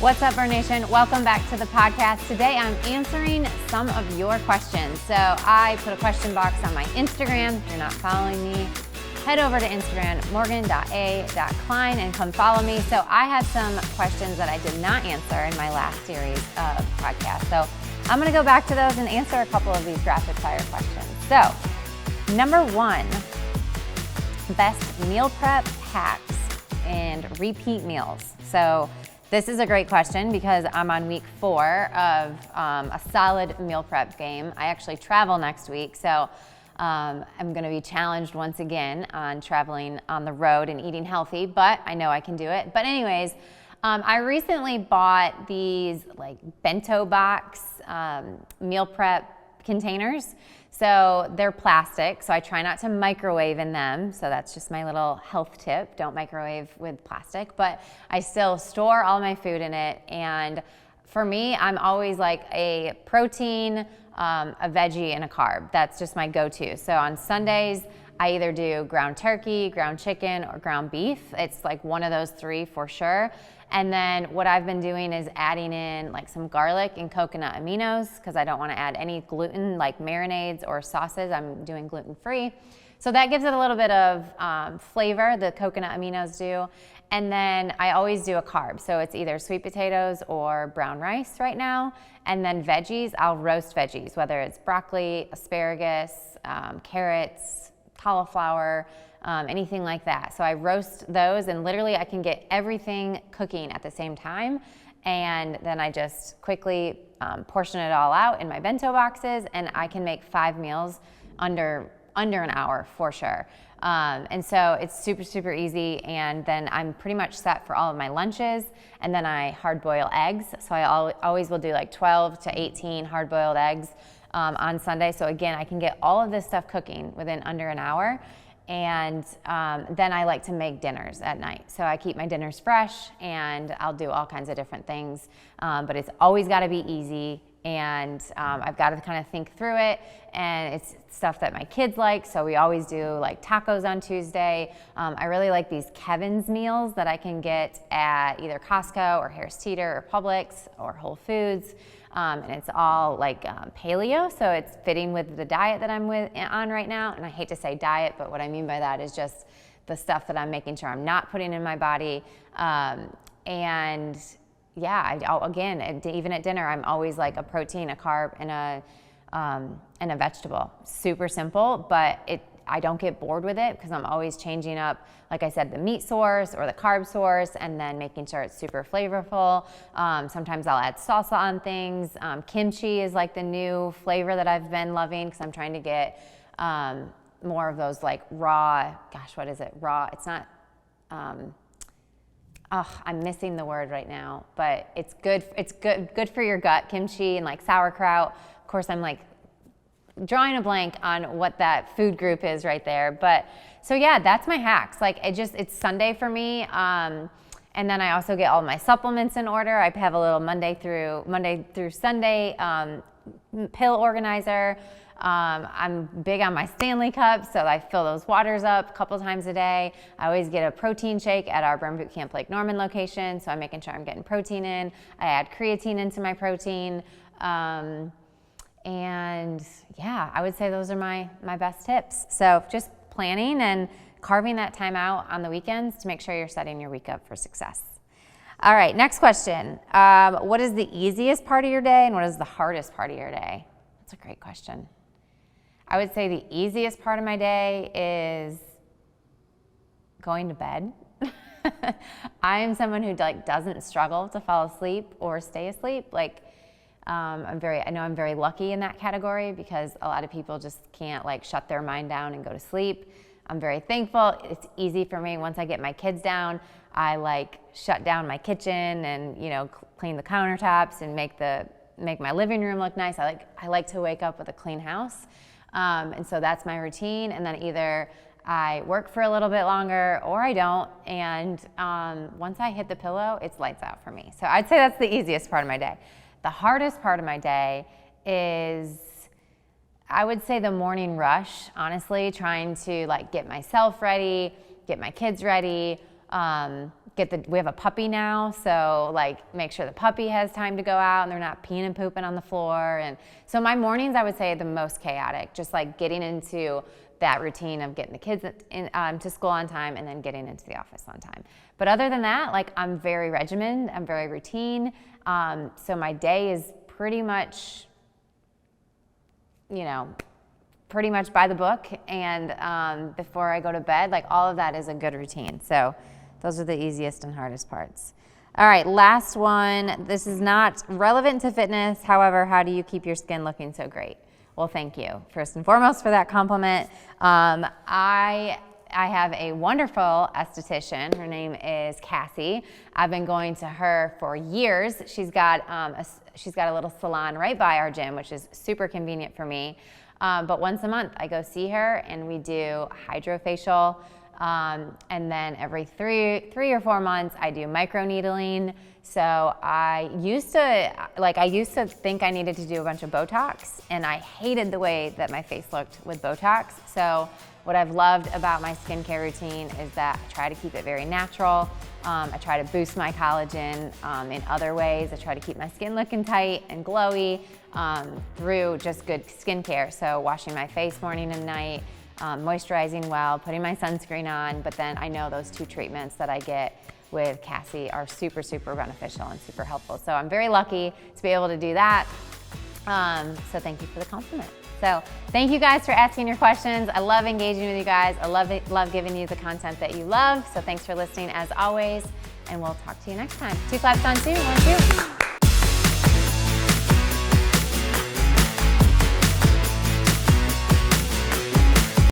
What's up, Burn Nation? Welcome back to the podcast. Today I'm answering some of your questions. So I put a question box on my Instagram. If you're not following me, head over to Instagram, morgan.a.kline, and come follow me. So I have some questions that I did not answer in my last series of podcasts. So I'm going to go back to those and answer a couple of these rapid fire questions. So number one, best meal prep hacks and repeat meals. So this is a great question because I'm on week 4 of a solid meal prep game. I actually travel next week, so I'm going to be challenged once again on traveling on the road and eating healthy, but I know I can do it. But anyways, I recently bought these like bento box meal prep containers. So they're plastic, so I try not to microwave in them. So that's just my little health tip. Don't microwave with plastic, but I still store all my food in it. And for me, I'm always like a protein, a veggie, and a carb. That's just my go-to. So on Sundays, I either do ground turkey, ground chicken, or ground beef. It's like one of those 3 for sure. And then what I've been doing is adding in like some garlic and coconut aminos because I don't want to add any gluten like marinades or sauces. I'm doing gluten-free. So that gives it a little bit of flavor, the coconut aminos do. And then I always do a carb. So it's either sweet potatoes or brown rice right now. And then veggies, I'll roast veggies, whether it's broccoli, asparagus, carrots, cauliflower, anything like that. So I roast those and literally I can get everything cooking at the same time. And then I just quickly portion it all out in my bento boxes and I can make 5 meals under an hour for sure. And so it's super, super easy. And then I'm pretty much set for all of my lunches. And then I hard boil eggs. So I always will do like 12 to 18 hard boiled eggs on Sunday. So again, I can get all of this stuff cooking within under an hour. And then I like to make dinners at night. So I keep my dinners fresh and I'll do all kinds of different things. But it's always got to be easy. And I've got to kind of think through it. And it's stuff that my kids like. So we always do like tacos on Tuesday. I really like these Kevin's meals that I can get at either Costco or Harris Teeter or Publix or Whole Foods. And it's all like paleo, so it's fitting with the diet that I'm on right now. And I hate to say diet, but what I mean by that is just the stuff that I'm making sure I'm not putting in my body. And yeah, again, even at dinner, I'm always like a protein, a carb, and a vegetable. Super simple, but I don't get bored with it because I'm always changing up, like I said, the meat source or the carb source and then making sure it's super flavorful. Sometimes I'll add salsa on things. Kimchi is like the new flavor that I've been loving because I'm trying to get more of those like raw, gosh, what is it? Raw, it's not, I'm missing the word right now, but it's good for your gut, kimchi and like sauerkraut. Of course, I'm like drawing a blank on what that food group is right there. But so yeah, that's my hacks. Like it's Sunday for me. And then I also get all my supplements in order. I have a little Monday through Sunday pill organizer. I'm big on my Stanley cups, so I fill those waters up a couple times a day. I always get a protein shake at our Burn Boot Camp Lake Norman location, so I'm making sure I'm getting protein in. I add creatine into my protein. And yeah, I would say those are my best tips. So just planning and carving that time out on the weekends to make sure you're setting your week up for success. All right, next question. What is the easiest part of your day and what is the hardest part of your day? That's a great question. I would say the easiest part of my day is going to bed. I am someone who like doesn't struggle to fall asleep or stay asleep. Like I know I'm very lucky in that category because a lot of people just can't like shut their mind down and go to sleep. I'm very thankful. It's easy for me. Once I get my kids down, I like shut down my kitchen and, clean the countertops and make my living room look nice. I like to wake up with a clean house. And so that's my routine. And then either I work for a little bit longer or I don't. And once I hit the pillow, it's lights out for me. So I'd say that's the easiest part of my day. The hardest part of my day is, I would say, the morning rush, honestly, trying to like get myself ready, get my kids ready, we have a puppy now, so like make sure the puppy has time to go out and they're not peeing and pooping on the floor. And so my mornings, I would say, are the most chaotic, just like getting into that routine of getting the kids to school on time and then getting into the office on time. But other than that, like I'm very regimented, I'm very routine. So my day is pretty much, pretty much by the book. And before I go to bed, like all of that is a good routine. So those are the easiest and hardest parts. All right, last one. This is not relevant to fitness. However, how do you keep your skin looking so great? Well, thank you, first and foremost, for that compliment. I have a wonderful esthetician. Her name is Cassie. I've been going to her for years. She's got a little salon right by our gym, which is super convenient for me. But once a month, I go see her, and we do hydrofacial. And then every three or 4 months, I do microneedling. So I used to think I needed to do a bunch of Botox, and I hated the way that my face looked with Botox. So what I've loved about my skincare routine is that I try to keep it very natural. I try to boost my collagen in other ways. I try to keep my skin looking tight and glowy through just good skincare. So washing my face morning and night, moisturizing well, putting my sunscreen on, but then I know those 2 treatments that I get with Cassie are super, super beneficial and super helpful. So I'm very lucky to be able to do that. So thank you for the compliment. So thank you guys for asking your questions. I love engaging with you guys. I love giving you the content that you love. So thanks for listening as always, and we'll talk to you next time. 2 claps on 2, 1, 2.